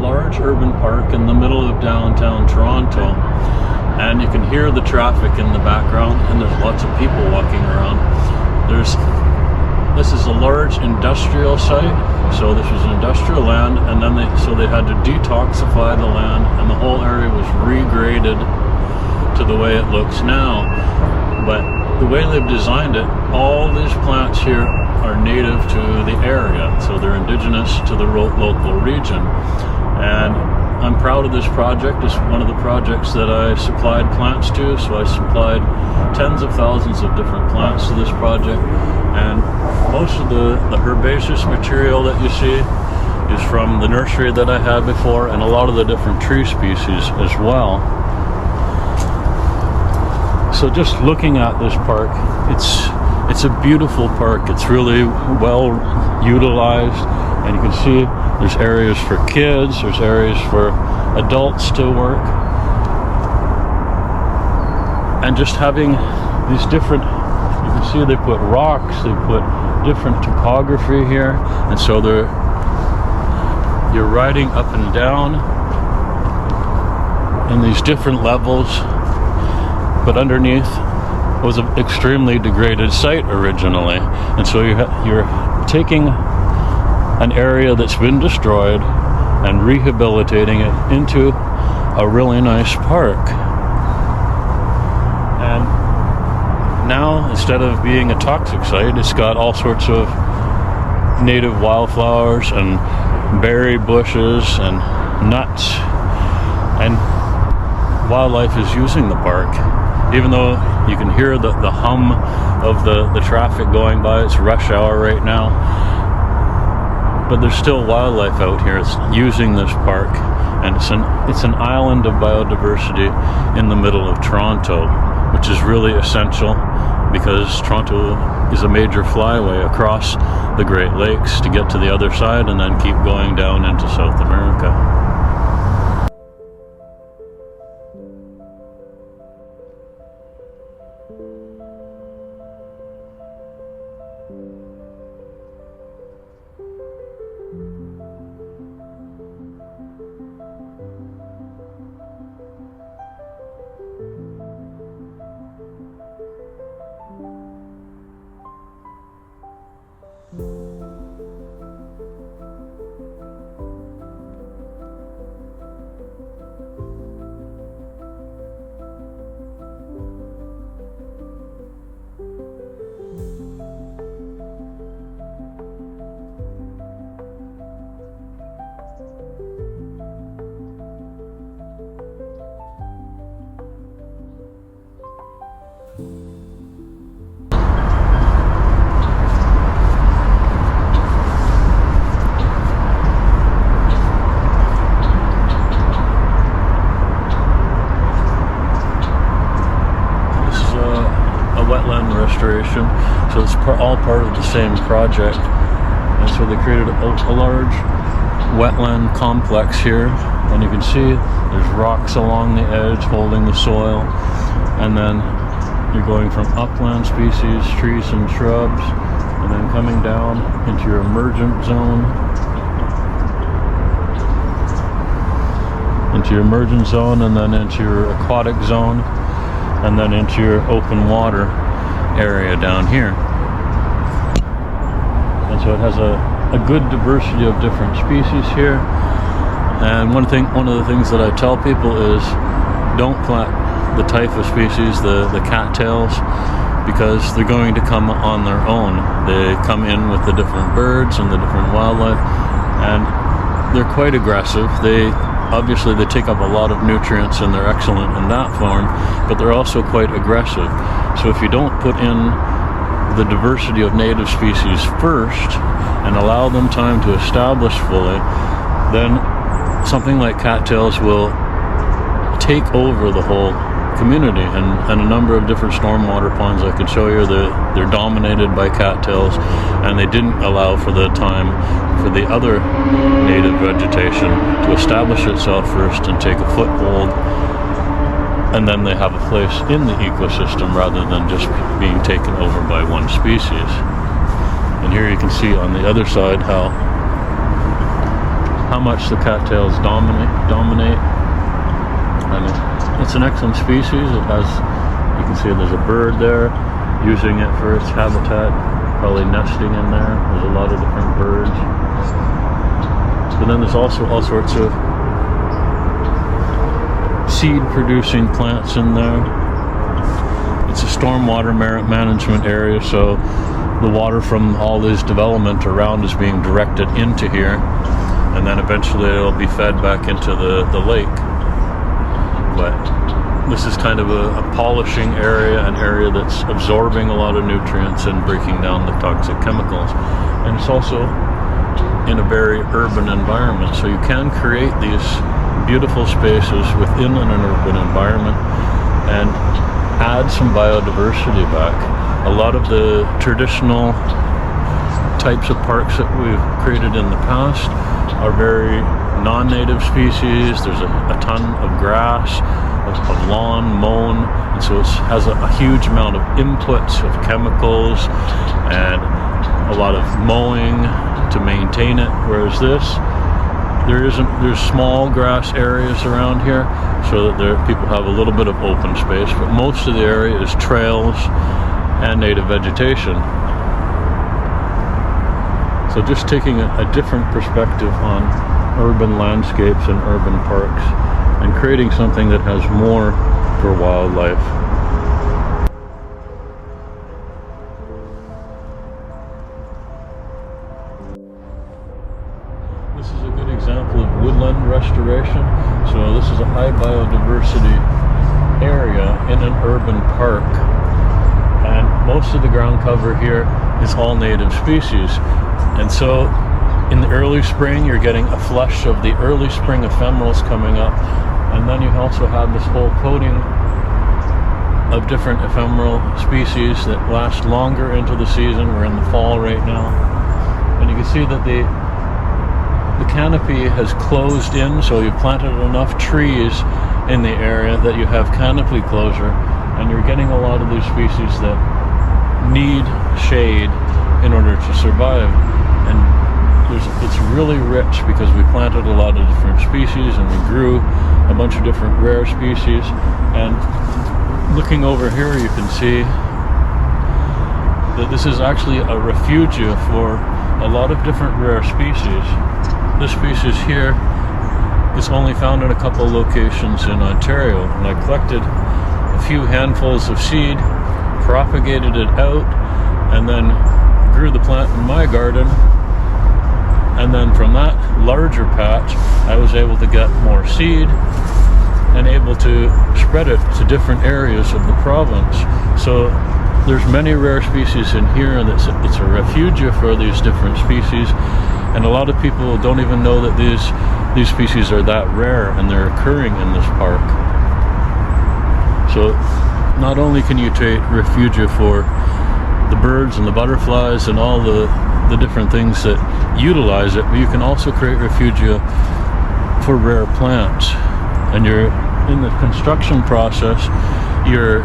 large urban park in the middle of downtown Toronto, and you can hear the traffic in the background, and there's lots of people walking around. This is a large industrial site, so this was industrial land, and then they had to detoxify the land, and the whole area was regraded to the way it looks now. But the way they've designed it, all these plants here are native to the area, so they're indigenous to the local region. And I'm proud of this project. It's one of the projects that I supplied plants to, so I supplied tens of thousands of different plants to this project. And most of the herbaceous material that you see is from the nursery that I had before, and a lot of the different tree species as well. So just looking at this park, it's a beautiful park. It's really well utilized, and you can see there's areas for kids, there's areas for adults to work, and just having these different, you can see they put rocks, they put different topography here, and so you're riding up and down in these different levels, but underneath was an extremely degraded site originally, and so you're taking an area that's been destroyed and rehabilitating it into a really nice park. And now, instead of being a toxic site, it's got all sorts of native wildflowers and berry bushes and nuts, and wildlife is using the park. Even though you can hear the hum of the traffic going by, it's rush hour right now, but there's still wildlife out here. It's using this park, and it's an island of biodiversity in the middle of Toronto, which is really essential because Toronto is a major flyway across the Great Lakes to get to the other side and then keep going down into South America. Restoration, so it's all part of the same project, and so they created a large wetland complex here, and you can see there's rocks along the edge holding the soil, and then you're going from upland species, trees and shrubs, and then coming down into your emergent zone, and then into your aquatic zone, and then into your open water area down here. And so it has a good diversity of different species here. And one of the things that I tell people is don't plant the typha species, the cattails, because they're going to come on their own. They come in with the different birds and the different wildlife, and they're quite aggressive. Obviously they take up a lot of nutrients and they're excellent in that form, but they're also quite aggressive. So if you don't put in the diversity of native species first and allow them time to establish fully, then something like cattails will take over the whole community. And a number of different stormwater ponds I could show you, they're dominated by cattails, and they didn't allow for the time for the other native vegetation to establish itself first and take a foothold, and then they have a place in the ecosystem rather than just being taken over by one species. And here you can see on the other side how how much the cattails dominate. And it's an excellent species. It has, you can see there's a bird there using it for its habitat, probably nesting in there. There's a lot of different birds. But then there's also all sorts of seed producing plants in there. It's a stormwater management area, so the water from all this development around is being directed into here, and then eventually it'll be fed back into the lake. But this is kind of a polishing area, an area that's absorbing a lot of nutrients and breaking down the toxic chemicals. And it's also in a very urban environment, so you can create these beautiful spaces within an urban environment and add some biodiversity back. A lot of the traditional types of parks that we've created in the past are very non-native species. There's a ton of grass, of lawn mown, and so it has a huge amount of inputs of chemicals and a lot of mowing to maintain it, whereas there's small grass areas around here so that people have a little bit of open space, but most of the area is trails and native vegetation. So just taking a different perspective on urban landscapes and urban parks and creating something that has more for wildlife. This is a good example of woodland restoration. So this is a high biodiversity area in an urban park, and most of the ground cover here is all native species. And so in the early spring you're getting a flush of the early spring ephemerals coming up, and then you also have this whole coating of different ephemeral species that last longer into the season. We're in the fall right now, and you can see that the canopy has closed in, so you've planted enough trees in the area that you have canopy closure, and you're getting a lot of these species that need shade in order to survive. And it's really rich because we planted a lot of different species and we grew a bunch of different rare species. And looking over here, you can see that this is actually a refugia for a lot of different rare species. This species here is only found in a couple locations in Ontario, and I collected a few handfuls of seed, propagated it out, and then grew the plant in my garden. And then from that larger patch I was able to get more seed and able to spread it to different areas of the province. So there's many rare species in here, and it's a refugia for these different species. And a lot of people don't even know that these species are that rare and they're occurring in this park. So not only can you create refugia for the birds and the butterflies and all the different things that utilize it, but you can also create refugia for rare plants. And you're in the construction process, you're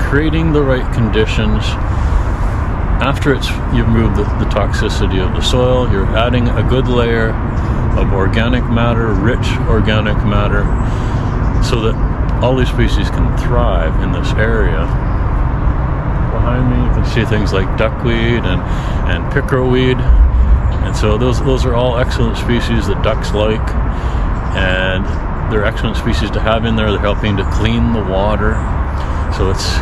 creating the right conditions. After you've removed the toxicity of the soil, you're adding a good layer of organic matter, rich organic matter, so that all these species can thrive in this area. Behind me you can see things like duckweed and pickerelweed, and so those are all excellent species that ducks like, and they're excellent species to have in there. They're helping to clean the water, so it's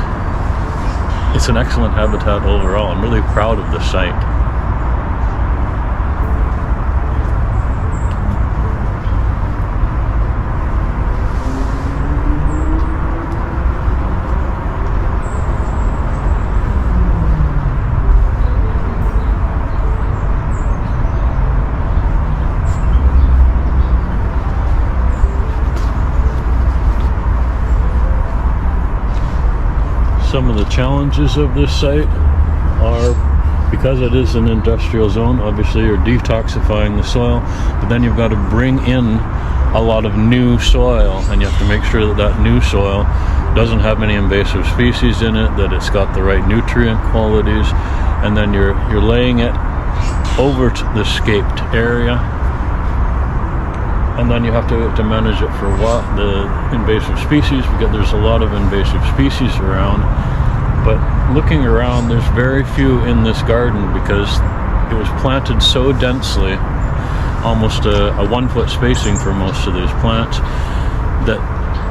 an excellent habitat overall. I'm really proud of the site. Some of the challenges of this site are, because it is an industrial zone, obviously you're detoxifying the soil, but then you've got to bring in a lot of new soil, and you have to make sure that that new soil doesn't have any invasive species in it, that it's got the right nutrient qualities, and then you're laying it over to the scaped area, And then you have to manage it for what? The invasive species, because there's a lot of invasive species around. But looking around, there's very few in this garden because it was planted so densely, almost a 1 foot spacing for most of these plants, that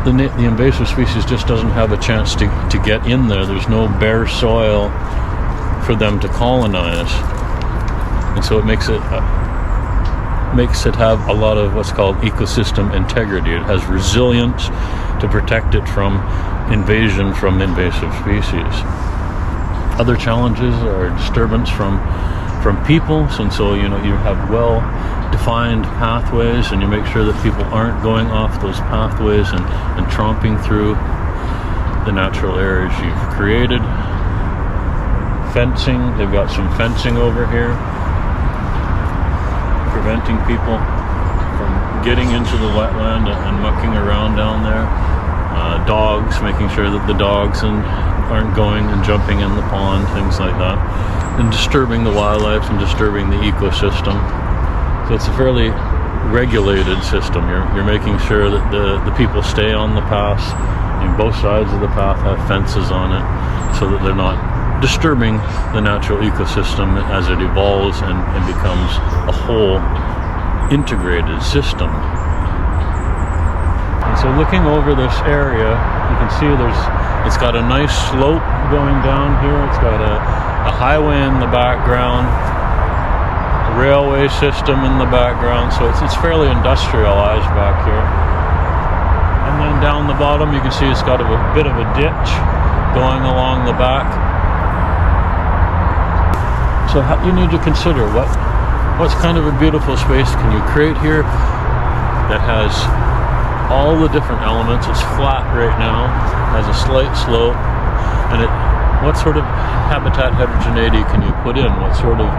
the invasive species just doesn't have a chance to get in there. There's no bare soil for them to colonize. And so it makes it have a lot of what's called ecosystem integrity. It has resilience to protect it from invasion from invasive species. Other challenges are disturbance from people, and so you have well defined pathways, and you make sure that people aren't going off those pathways and tromping through the natural areas you've created. Fencing, they've got some fencing over here, preventing people from getting into the wetland and mucking around down there. Dogs, making sure that the dogs aren't going and jumping in the pond, things like that, and disturbing the wildlife and disturbing the ecosystem. So it's a fairly regulated system. You're making sure that the people stay on the paths, and both sides of the path have fences on it so that they're not disturbing the natural ecosystem as it evolves and becomes a whole integrated system. And so looking over this area, you can see it's got a nice slope going down here. It's got a highway in the background, a railway system in the background, so it's fairly industrialized back here. And then down the bottom you can see it's got a bit of a ditch going along the back. So you need to consider what's kind of a beautiful space can you create here that has all the different elements. It's flat right now, has a slight slope, and what sort of habitat heterogeneity can you put in? What sort of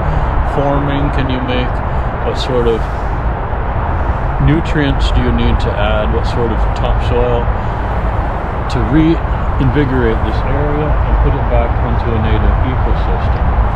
forming can you make? What sort of nutrients do you need to add? What sort of topsoil to reinvigorate this area and put it back into a native ecosystem?